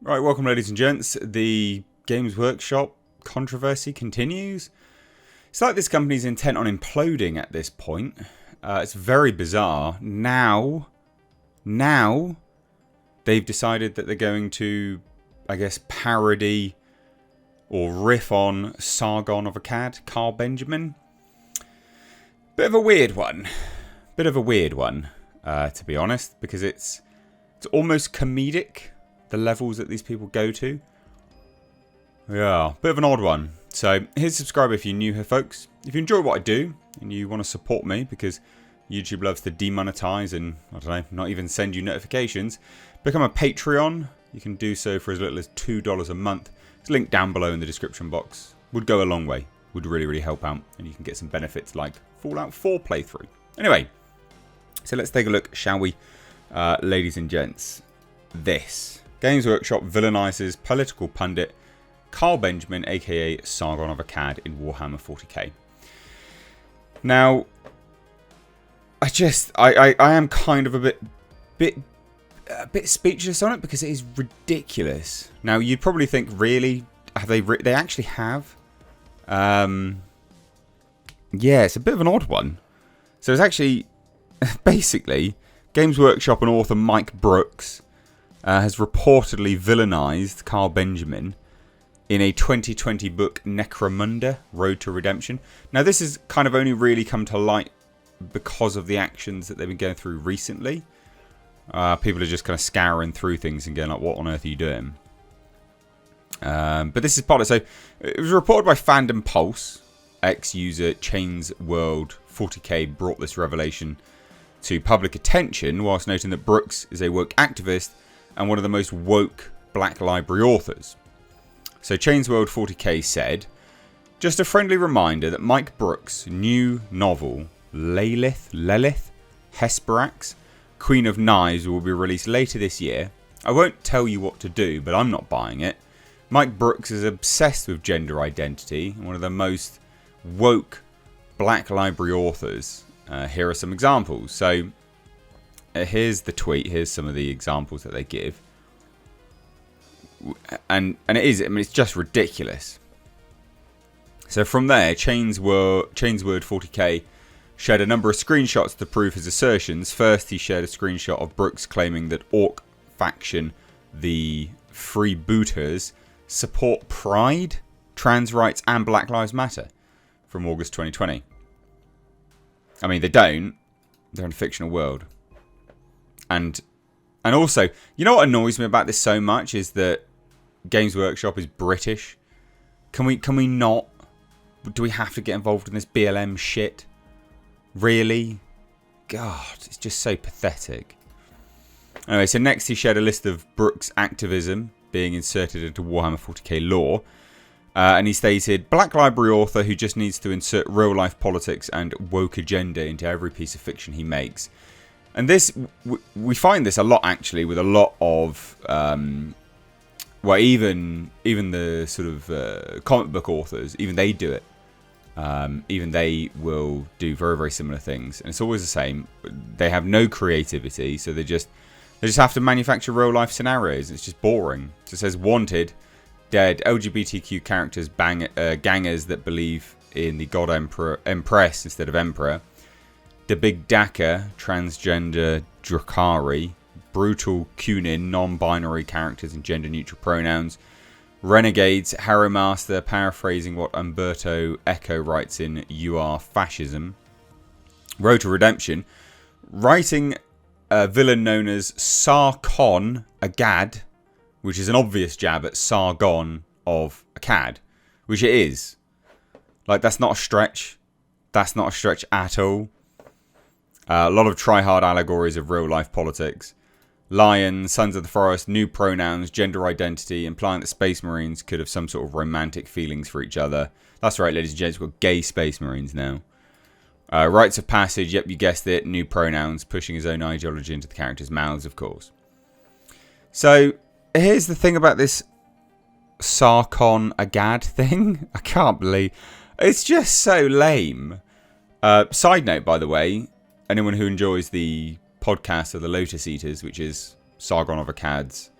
Right, welcome ladies and gents. The Games Workshop controversy continues. It's like this company's intent on imploding at this point. It's very bizarre. Now, they've decided that they're going to, I guess, parody or riff on Sargon of Akkad, Carl Benjamin. Bit of a weird one. To be honest, because it's almost comedic. The levels that these people go to. Yeah, bit of an odd one. So, here's subscribe if you're new here, folks. If you enjoy what I do, and you want to support me, because YouTube loves to demonetize and, I don't know, not even send you notifications, become a Patreon. You can do so for as little as $2 a month. It's linked down below in the description box. Would go a long way. Would really, really help out. And you can get some benefits like Fallout 4 playthrough. Anyway, so let's take a look, shall we, ladies and gents. This. Games Workshop villainizes political pundit Carl Benjamin, aka Sargon of Akkad, in Warhammer 40K. Now, I am kind of a bit speechless on it because it is ridiculous. Now, you'd probably think, really, have they actually have? Yeah, it's a bit of an odd one. So it's actually basically Games Workshop and author Mike Brooks has reportedly villainized Carl Benjamin in a 2020 book, Necromunda, Road to Redemption. Now, this has kind of only really come to light because of the actions that they've been going through recently. People are just kind of scouring through things and going like, what on earth are you doing? But this is part of it. So, it was reported by Fandom Pulse. Ex-user Chains World 40K brought this revelation to public attention, whilst noting that Brooks is a woke activist and one of the most woke Black Library authors. So Chains World 40K said, just a friendly reminder that Mike Brooks' new novel, Lilith, Hesperax, Queen of Knives, will be released later this year. I won't tell you what to do, but I'm not buying it. Mike Brooks is obsessed with gender identity, one of the most woke Black Library authors. Here are some examples. So, here's the tweet. Here's some of the examples that they give. And it is, I mean, it's just ridiculous. So from there, Chainsword 40K shared a number of screenshots to prove his assertions. First, he shared a screenshot of Brooks claiming that Orc faction, the Freebooters, support Pride, trans rights, and Black Lives Matter from August 2020. I mean, they don't. They're in a fictional world. And also, you know what annoys me about this so much is that Games Workshop is British. Can we not? Do we have to get involved in this BLM shit? Really? God, it's just so pathetic. Anyway, so next he shared a list of Brooks' activism being inserted into Warhammer 40k lore. And he stated, Black Library author who just needs to insert real-life politics and woke agenda into every piece of fiction he makes. And this, we find this a lot, actually, with a lot of, well, even the sort of comic book authors, even they do it. Even they will do very, very similar things. And it's always the same. They have no creativity, so they just have to manufacture real-life scenarios. It's just boring. So it says, wanted, dead, LGBTQ characters, gangers that believe in the god Empress instead of Emperor. The Big Daka, transgender Drakari, brutal Kunin, non-binary characters and gender-neutral pronouns, renegades, Harrow Master, paraphrasing what Umberto Eco writes in You Are Fascism, Road to Redemption, writing a villain known as Sargon Akkad, which is an obvious jab at Sargon of Akkad, which it is. Like, that's not a stretch. That's not a stretch at all. A lot of try-hard allegories of real-life politics. Lion, Sons of the Forest, new pronouns, gender identity, implying that Space Marines could have some sort of romantic feelings for each other. That's right, ladies and gents, we've got gay Space Marines now. Rites of passage, yep, you guessed it, new pronouns, pushing his own ideology into the characters' mouths, of course. So, here's the thing about this Sargon Akkad thing. I can't believe... It's just so lame. Side note, by the way, anyone who enjoys the podcast of the Lotus Eaters, which is Sargon of Akkad's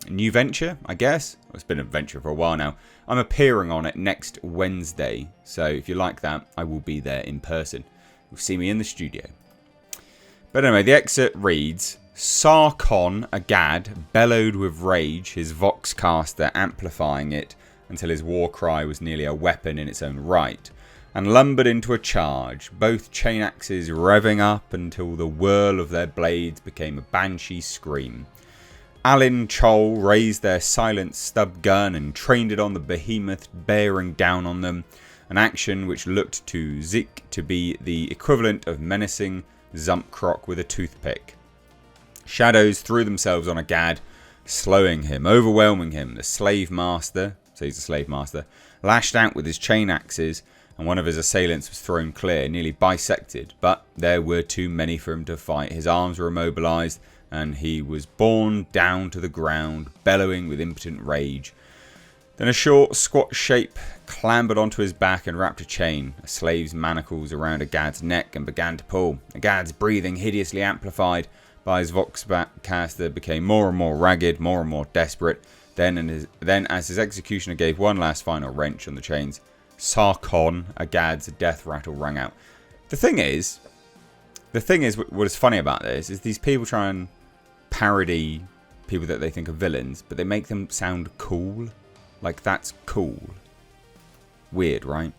new venture, I guess. Well, it's been a venture for a while now. I'm appearing on it next Wednesday. So if you like that, I will be there in person. You'll see me in the studio. But anyway, the excerpt reads, Sargon of Akkad bellowed with rage, his voxcaster amplifying it until his war cry was nearly a weapon in its own right, and lumbered into a charge, both chain axes revving up until the whirl of their blades became a banshee scream. Alin Chol raised their silent stub gun and trained it on the behemoth bearing down on them, an action which looked to Zeke to be the equivalent of menacing Zumpkrok with a toothpick. Shadows threw themselves on Akkad, slowing him, overwhelming him. The slave master, so he's a slave master, lashed out with his chain axes, and one of his assailants was thrown clear, nearly bisected, but there were too many for him to fight. His arms were immobilized, and he was borne down to the ground, bellowing with impotent rage. Then a short, squat shape clambered onto his back and wrapped a chain, a slave's manacles, around Agad's neck and began to pull. Agad's breathing, hideously amplified by his voxcaster, became more and more ragged, more and more desperate. Then, as his executioner gave one last final wrench on the chains, Sargon of Akad's death rattle rang out. The thing is, what is funny about this is these people try and parody people that they think are villains, but they make them sound cool. Like, that's cool. Weird, right?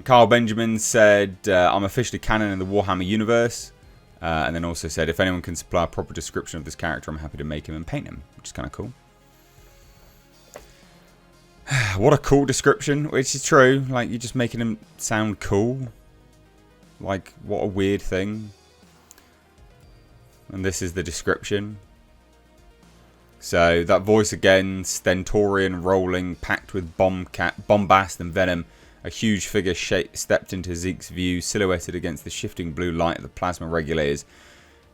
Carl Benjamin said, I'm officially canon in the Warhammer universe. And then also said, if anyone can supply a proper description of this character, I'm happy to make him and paint him. Which is kind of cool. What a cool description. Which is true. Like, you're just making him sound cool. Like, what a weird thing. And this is the description. So, that voice again, stentorian, rolling, packed with bombast and venom. A huge figure stepped into Zeke's view, silhouetted against the shifting blue light of the plasma regulators.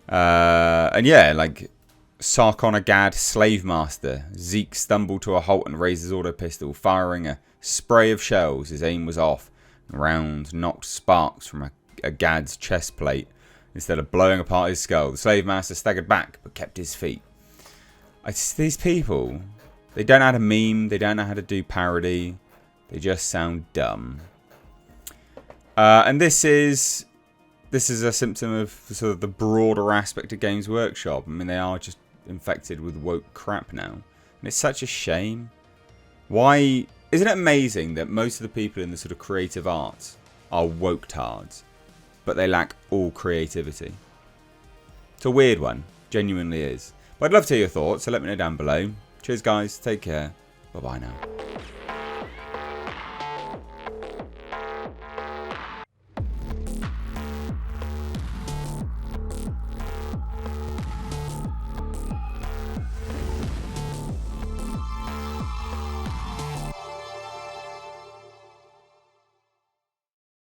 And yeah, like, Sargon of Akkad, slave master. Zeke stumbled to a halt and raised his auto pistol, firing a spray of shells. His aim was off. Rounds knocked sparks from Agad's chest plate instead of blowing apart his skull. The slave master staggered back, but kept his feet. These people, they don't know how to meme, they don't know how to do parody, they just sound dumb. And this is a symptom of sort of the broader aspect of Games Workshop. I mean, they are just infected with woke crap now. And it's such a shame. Why? Isn't it amazing that most of the people in the sort of creative arts are woke-tards, but they lack all creativity? It's a weird one. Genuinely is. But I'd love to hear your thoughts, so let me know down below. Cheers, guys. Take care. Bye-bye now.